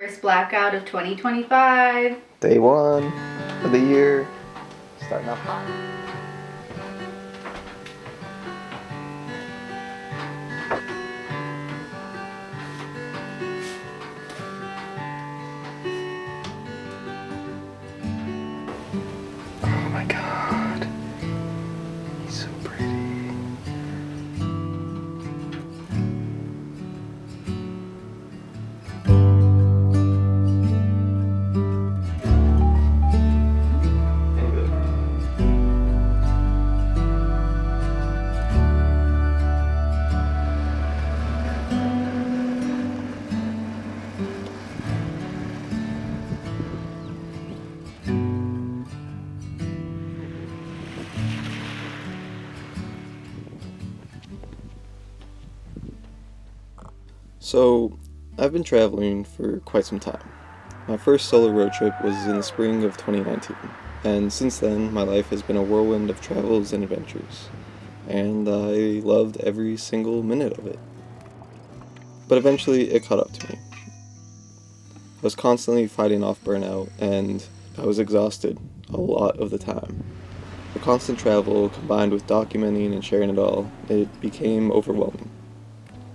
First blackout of 2025. Day one of the year. Starting off hot. Oh my god. He's so pretty. So, I've been traveling for quite some time. My first solo road trip was in the spring of 2019, and since then my life has been a whirlwind of travels and adventures, and I loved every single minute of it. But eventually it caught up to me. I was constantly fighting off burnout, and I was exhausted a lot of the time. The constant travel, combined with documenting and sharing it all, it became overwhelming.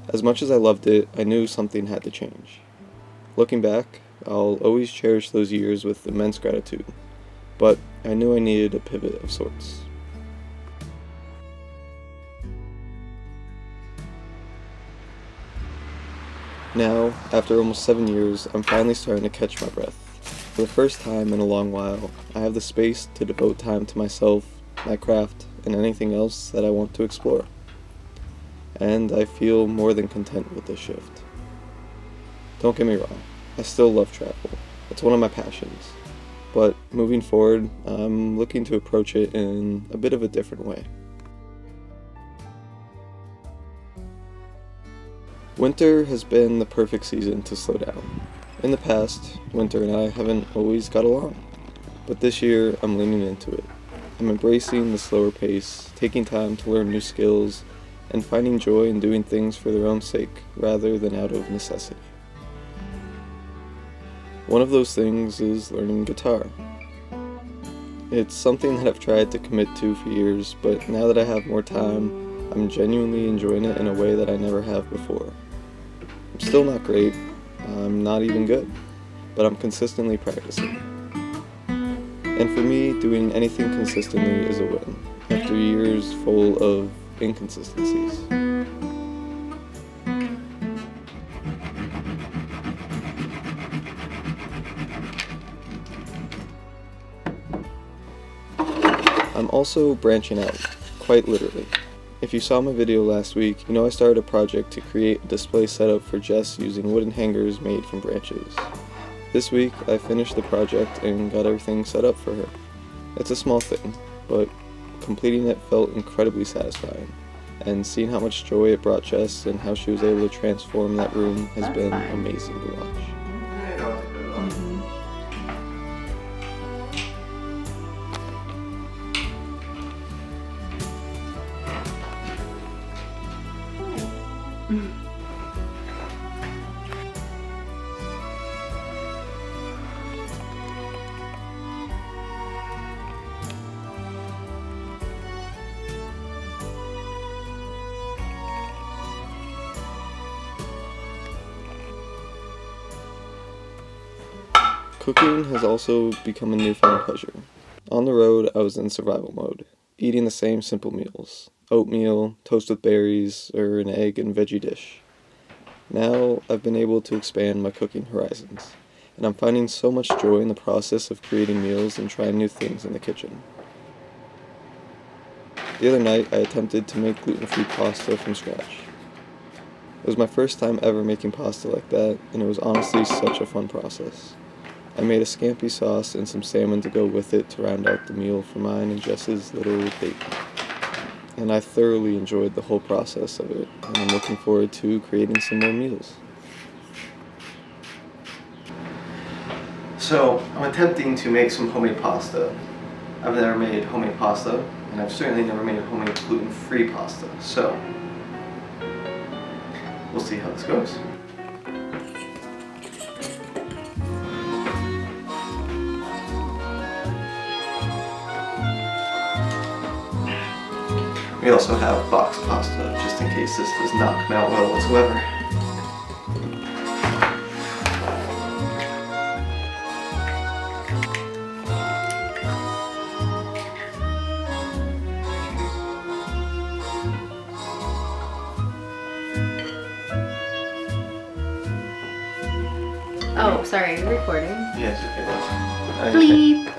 As much as I loved it, I knew something had to change. Looking back, I'll always cherish those years with immense gratitude, but I knew I needed a pivot of sorts. Now, after almost 7 years, I'm finally starting to catch my breath. For the first time in a long while, I have the space to devote time to myself, my craft, and anything else that I want to explore. And I feel more than content with this shift. Don't get me wrong, I still love travel. It's one of my passions. But moving forward, I'm looking to approach it in a bit of a different way. Winter has been the perfect season to slow down. In the past, winter and I haven't always got along. But this year, I'm leaning into it. I'm embracing the slower pace, taking time to learn new skills, and finding joy in doing things for their own sake rather than out of necessity. One of those things is learning guitar. It's something that I've tried to commit to for years, but now that I have more time, I'm genuinely enjoying it in a way that I never have before. I'm still not great, I'm not even good, but I'm consistently practicing. And for me, doing anything consistently is a win, after years full of inconsistencies. I'm also branching out, quite literally. If you saw my video last week, you know I started a project to create a display setup for Jess using wooden hangers made from branches. This week, I finished the project and got everything set up for her. It's a small thing, but completing it felt incredibly satisfying, and seeing how much joy it brought Jess and how she was able to transform that room has been amazing to watch. Cooking has also become a newfound pleasure. On the road, I was in survival mode, eating the same simple meals: oatmeal, toast with berries, or an egg and veggie dish. Now, I've been able to expand my cooking horizons, and I'm finding so much joy in the process of creating meals and trying new things in the kitchen. The other night, I attempted to make gluten-free pasta from scratch. It was my first time ever making pasta like that, and it was honestly such a fun process. I made a scampi sauce and some salmon to go with it to round out the meal for mine and Jess's little baby. And I thoroughly enjoyed the whole process of it, and I'm looking forward to creating some more meals. So, I'm attempting to make some homemade pasta. I've never made homemade pasta, and I've certainly never made homemade gluten-free pasta, so we'll see how this goes. We also have box pasta, just in case this does not come out well whatsoever. Oh, sorry, you're recording. Yes, okay, that's... Bleep.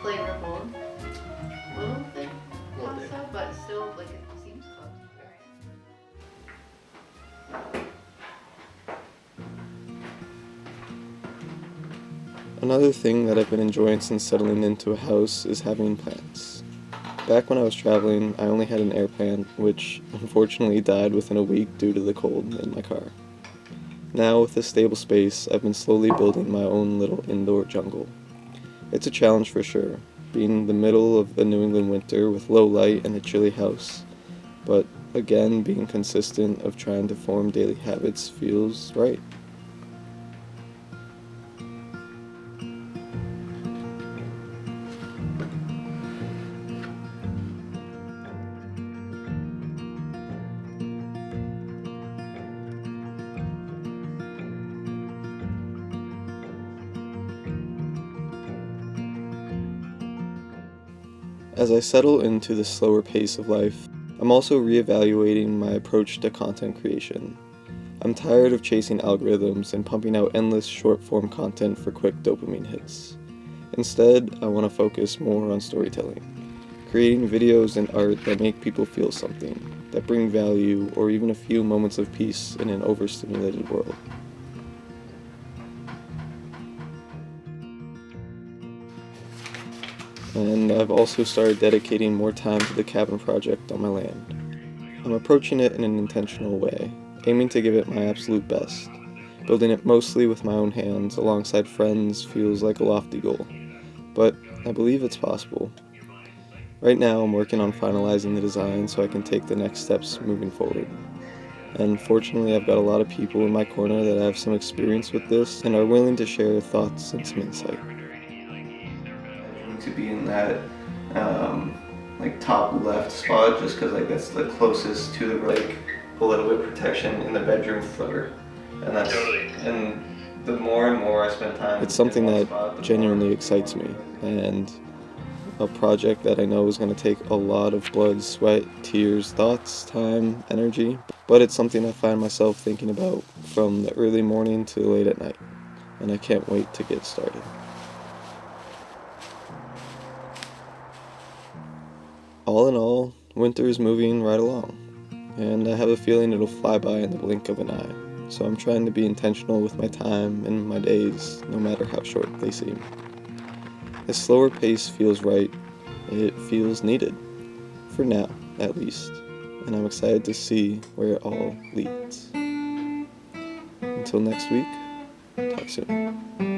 Flavorful. A little thick pasta, but still, like, it seems close. Another thing that I've been enjoying since settling into a house is having plants. Back when I was traveling, I only had an air plant, which unfortunately died within a week due to the cold in my car. Now, with a stable space, I've been slowly building my own little indoor jungle. It's a challenge for sure, being in the middle of a New England winter with low light and a chilly house, but again, being consistent of trying to form daily habits feels right. As I settle into the slower pace of life, I'm also reevaluating my approach to content creation. I'm tired of chasing algorithms and pumping out endless short-form content for quick dopamine hits. Instead, I want to focus more on storytelling, creating videos and art that make people feel something, that bring value or even a few moments of peace in an overstimulated world. And I've also started dedicating more time to the cabin project on my land. I'm approaching it in an intentional way, aiming to give it my absolute best. Building it mostly with my own hands alongside friends feels like a lofty goal, but I believe it's possible. Right now I'm working on finalizing the design so I can take the next steps moving forward. And fortunately I've got a lot of people in my corner that have some experience with this and are willing to share thoughts and some insight. To be in that like top left spot, just because like that's the closest to the like a little bit of protection in the bedroom floor, and that's and the more and more I spend time, it's something that genuinely excites me, and a project that I know is going to take a lot of blood, sweat, tears, thoughts, time, energy, but it's something I find myself thinking about from the early morning to late at night, and I can't wait to get started. All in all, winter is moving right along, and I have a feeling it'll fly by in the blink of an eye, so I'm trying to be intentional with my time and my days, no matter how short they seem. A slower pace feels right, it feels needed, for now, at least, and I'm excited to see where it all leads. Until next week, talk soon.